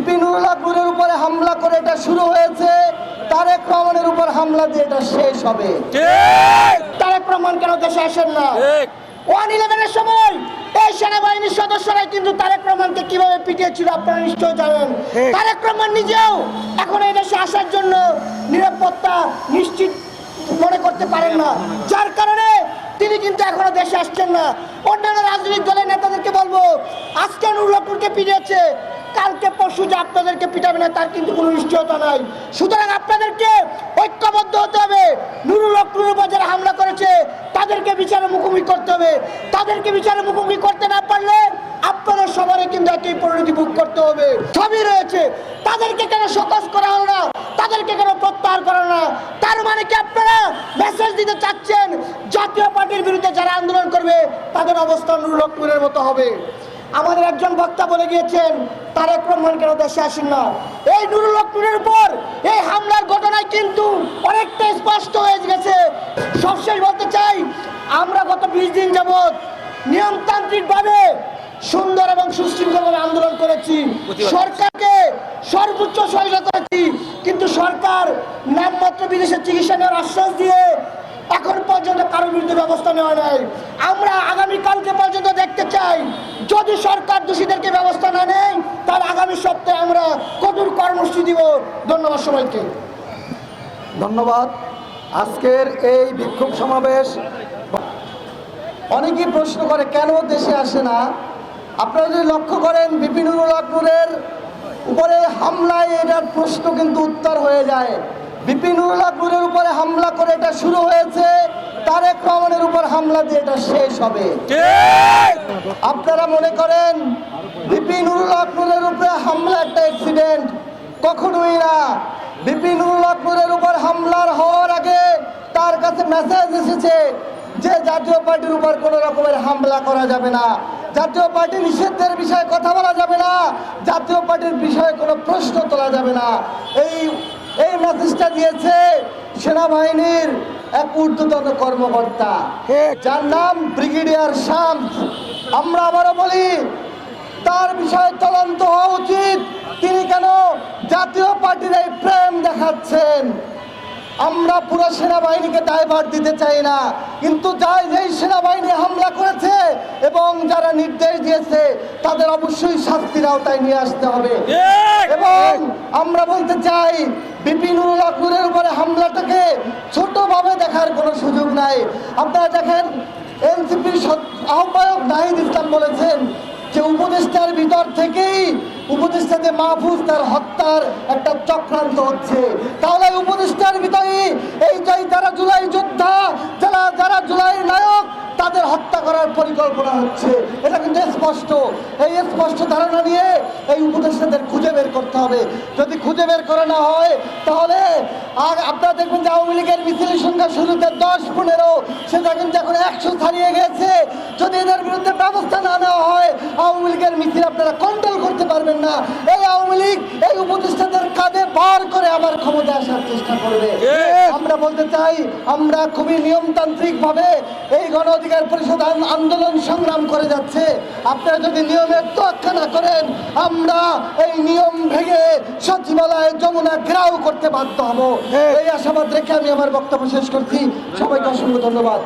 বিপিনুর হকের উপরে হামলা করে এটা শুরু হয়েছে, তারেক রহমানের উপর হামলা দিয়ে এটা শেষ হবে। তারেক রহমান কেন দেশে আসেন না? 111-এর সময় এই সেনাবাহিনীর সদস্যরাই কিন্তু তারেক রহমানকে কিভাবে পিটিয়েছিল আপনারা নিশ্চয় জানেন। তারেক রহমান নিজেও এখন এই দেশে আসার জন্য নিরাপত্তা নিশ্চিত মনে করতে পারেন না, যার কারণে তিনি কিন্তু এখনো দেশে আসছেন না। অন্যান্য রাজনৈতিক দলের নেতাদেরকে বলবো, আজকে নুরুল হককে পিটিয়েছে, কালকে পরশু যে আপনাদেরকে পিটাবে না তার কিন্তু কোনো নিশ্চয়তা নাই। সুতরাং আপনাদেরকে ঐক্যবদ্ধ হতে হবে। নুরুল হকের উপর যারা হামলা করেছে তাদেরকে বিচারে মুখোমুখি করতে হবে। তাদেরকে বিচারে মুখোমুখি করতে না পারলে আপনাদের সবারই কিন্তু একই পরিণতি ভোগ করতে হবে। সবই রয়েছে, তাদেরকে কেন শোকজ করা হলো না, তাদেরকে কেন প্রত্যাহার করা না? তার মানে কি আপনারা মেসেজ দিতে চাচ্ছেন জাতীয় পার্টির বিরুদ্ধে যারা আন্দোলন করবে তাদের অবস্থান নুরুল হকের মতো হবে? আমাদের একজন বক্তা বলে গিয়েছেন তারেক রহমান কেন দেশে আসেন না। এই নুরুল হকের উপর এই হামলার ঘটনায় কিন্তু অনেকটা স্পষ্ট হয়ে গেছে। সবশেষ বলতে চাই, আমরা গত 20 দিন যাবৎ নিয়মতান্ত্রিকভাবে সুন্দর এবং সুশৃঙ্খলভাবে আন্দোলন করেছি, সরকারকে সর্বোচ্চ সহায়তা করেছি, কিন্তু সরকার নামমাত্র বিদেশে চিকিৎসা নেওয়ার আশ্বাস দিয়ে এখন পর্যন্ত কারোর বিরুদ্ধে ব্যবস্থা নেওয়া নাই। আমরা আগামীকালকে পর্যন্ত দেখতে চাই, যদি সরকার দোষীদেরকে ব্যবস্থা না নেয় তাহলে আগামী সপ্তাহে আমরা কঠোর কর্মসূচি দিব। ধন্যবাদ সবাইকে। ধন্যবাদ। আজকের এই বিক্ষোভ সমাবেশ, অনেকেই প্রশ্ন করে কেন দেশে আসে না। আপনারা যদি লক্ষ্য করেন বিপিনুর হকের উপরে হামলায় এটার প্রশ্ন কিন্তু উত্তর হয়ে যায়। বিপিনুর হকের উপরে হামলা করে এটা শুরু হয়েছে, তারেক রহমানের উপর হামলা দিয়ে এটা শেষ হবে। আপনারা মনে করেন বিপিনুর হকের উপরে হামলা একটা অ্যাক্সিডেন্ট? কখনোই না। বিপিনুর হকের উপর হামলার হওয়ার আগে তার কাছে মেসেজ এসেছে যে জাতীয় পার্টির উপর কোনো রকমের হামলা করা যাবে না, জাতীয় পার্টি নিষিদ্ধের বিষয়ে কথা বলা যাবে না, জাতীয় পার্টির বিষয়ে কোনো প্রশ্ন তোলা যাবে না। এই মেসেজটা দিয়েছে সেনাবাহিনীর এক ঊর্ধ্বতন কর্মকর্তা, যার নাম ব্রিগেডিয়ার শামস। আমরা আবারও বলি, তার বিষয়ে তদন্ত হওয়া উচিত। তিনি কেন জাতীয় পার্টির এই প্রেম দেখাচ্ছেন? আমরা পুরো সেনাবাহিনীকে দায়ভার দিতে চাই না, কিন্তু যেই সেনাবাহিনী হামলা করেছে এবং যারা নির্দেশ দিয়েছে তাদের অবশ্যই শাস্তির আওতায় নিয়ে আসতে হবে। এবং আমরা বলতে চাই, বিপিনুর হকের উপরে হামলাটাকে ছোটভাবে দেখার কোনো সুযোগ নাই। আপনারা দেখেন, এনসিপির আহ্বায়ক নাহিদ ইসলাম বলেছেন যে উপদেষ্টার ভিতর থেকেই উপদেষ্টাদের মাহফুজ তার হত্যার একটা চক্রান্ত হচ্ছে। তাহলে উপদেষ্টার ভিতরে এই যারা জুলাই যোদ্ধা, যারা জুলাই নায়ক, তাদের হত্যা করার পরিকল্পনা হচ্ছে। এটা কিন্তু স্পষ্ট। এই স্পষ্ট ধারণা নিয়ে এই উপদেষ্টাদের খুঁজে বের করতে হবে। যদি খুঁজে বের করা না হয় তাহলে আপনারা দেখবেন যে আওয়ামী লীগের মিছিলের সংখ্যা শুরুতে 10-15, সেটা কিন্তু এখন 100 ছাড়িয়ে গেছে। যদি এদের বিরুদ্ধে ব্যবস্থা না নেওয়া হয় আওয়ামী লীগের মিছিল আপনারা কন্ট্রোল করতে পারবেন না। এই আওয়ামী লীগ এই উপদেষ্টাদের কাঁধে ভার করে আবার ক্ষমতায় আসার চেষ্টা করবে। আমরা বলতে চাই, আমরা খুবই নিয়মতান্ত্রিকভাবে এই গণ অধিকার পরিষদ আন্দোলন সংগ্রাম করে যাচ্ছে। আপনারা যদি নিয়মের তোয়াক্কা না করেন, আমরা এই নিয়ম ভেঙে সচিবালয়ে যমুনা ঘেরাও করতে বাধ্য হব। এই আশাবাদ রেখে আমি আমার বক্তব্য শেষ করছি। সবাইকে অসংখ্য ধন্যবাদ।